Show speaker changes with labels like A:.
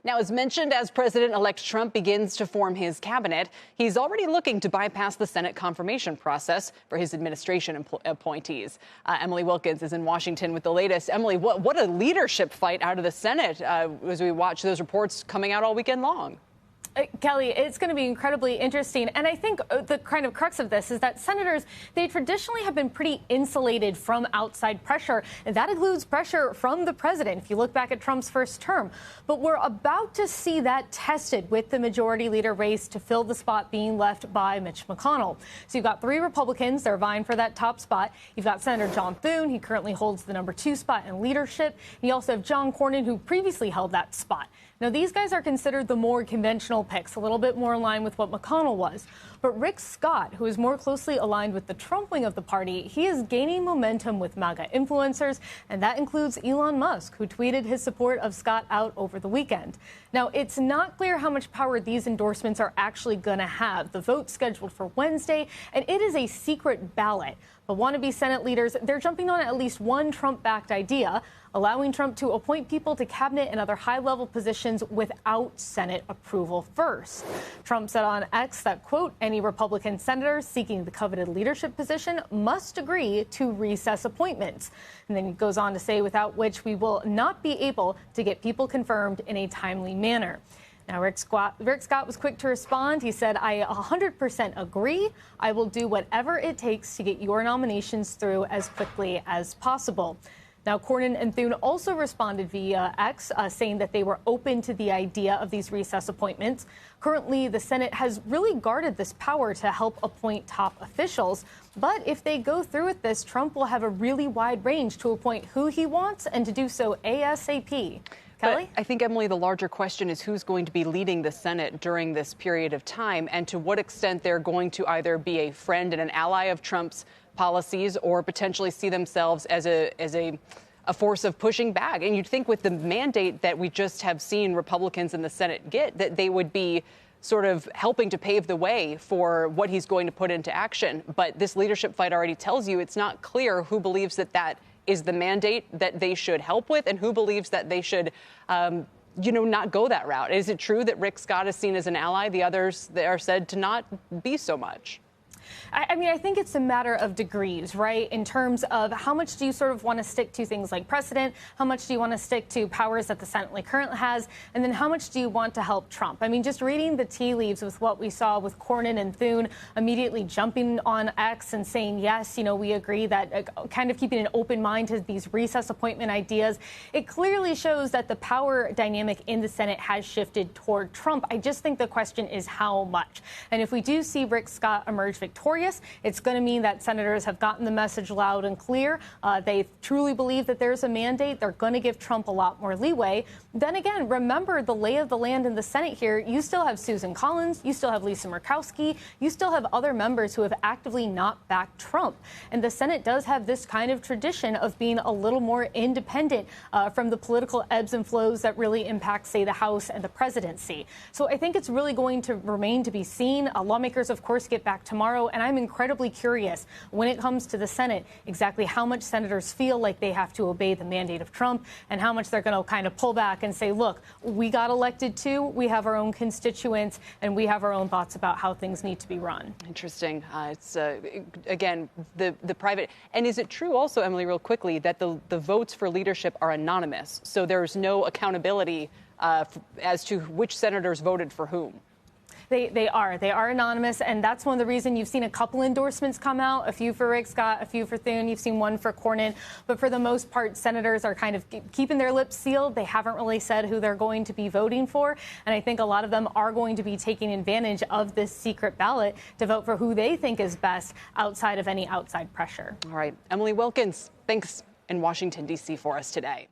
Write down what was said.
A: Now, as mentioned, as President-elect Trump begins to form his cabinet, he's already looking to bypass the Senate confirmation process for his administration appointees. Emily Wilkins is in Washington with the latest. Emily, what a leadership fight out of the Senate as we watch those reports coming out all weekend long.
B: Kelly, it's going to be incredibly interesting. And I think the kind of crux of this is that senators, they traditionally have been pretty insulated from outside pressure. And that includes pressure from the president, if you look back at Trump's first term. But we're about to see that tested with the majority leader race to fill the spot being left by Mitch McConnell. So you've got 3 Republicans. They're vying for that top spot. You've got Senator John Thune. He currently holds the number 2 spot in leadership. And you also have John Cornyn, who previously held that spot. Now, these guys are considered the more conventional picks, a little bit more in line with what McConnell was. But Rick Scott, who is more closely aligned with the Trump wing of the party, he is gaining momentum with MAGA influencers, and that includes Elon Musk, who tweeted his support of Scott out over the weekend. Now, it's not clear how much power these endorsements are actually going to have. The vote's scheduled for Wednesday, and it is a secret ballot. But wannabe Senate leaders, they're jumping on at least one Trump-backed idea, allowing Trump to appoint people to cabinet and other high-level positions without Senate approval first. Trump said on X that, quote, any Republican senator seeking the coveted leadership position must agree to recess appointments. And then he goes on to say, without which we will not be able to get people confirmed in a timely manner. Now, Rick Scott was quick to respond. He said, I 100% agree. I will do whatever it takes to get your nominations through as quickly as possible. Now, Cornyn and Thune also responded via X, saying that they were open to the idea of these recess appointments. Currently, the Senate has really guarded this power to help appoint top officials. But if they go through with this, Trump will have a really wide range to appoint who he wants and to do so ASAP. Kelly?
A: But I think, Emily, the larger question is who's going to be leading the Senate during this period of time and to what extent they're going to either be a friend and an ally of Trump's policies or potentially see themselves as a force of pushing back. And you'd think with the mandate that we just have seen Republicans in the Senate get, that they would be sort of helping to pave the way for what he's going to put into action. But this leadership fight already tells you it's not clear who believes that is the mandate that they should help with and who believes that they should not go that route. Is it true that Rick Scott is seen as an ally? The others are said to not be so much.
B: I mean, I think it's a matter of degrees, right? In terms of how much do you sort of want to stick to things like precedent? How much do you want to stick to powers that the Senate currently has? And then how much do you want to help Trump? I mean, just reading the tea leaves with what we saw with Cornyn and Thune immediately jumping on X and saying, yes, we agree that kind of keeping an open mind to these recess appointment ideas. It clearly shows that the power dynamic in the Senate has shifted toward Trump. I just think the question is how much. And if we do see Rick Scott emerge victorious, it's going to mean that senators have gotten the message loud and clear. They truly believe that there's a mandate. They're going to give Trump a lot more leeway. Then again, remember the lay of the land in the Senate here. You still have Susan Collins. You still have Lisa Murkowski. You still have other members who have actively not backed Trump. And the Senate does have this kind of tradition of being a little more independent from the political ebbs and flows that really impact, say, the House and the presidency. So I think it's really going to remain to be seen. Lawmakers, of course, get back tomorrow. And I'm incredibly curious when it comes to the Senate exactly how much senators feel like they have to obey the mandate of Trump and how much they're going to kind of pull back and say, look, we got elected too. We have our own constituents and we have our own thoughts about how things need to be run.
A: Interesting. It's again, the private. And is it true also, Emily, real quickly, that the votes for leadership are anonymous? So there's no accountability as to which senators voted for whom?
B: They are anonymous, and that's one of the reasons you've seen a couple endorsements come out, a few for Rick Scott, a few for Thune. You've seen one for Cornyn. But for the most part, senators are kind of keeping their lips sealed. They haven't really said who they're going to be voting for. And I think a lot of them are going to be taking advantage of this secret ballot to vote for who they think is best outside of any outside pressure.
A: All right. Emily Wilkins, thanks in Washington, D.C. for us today.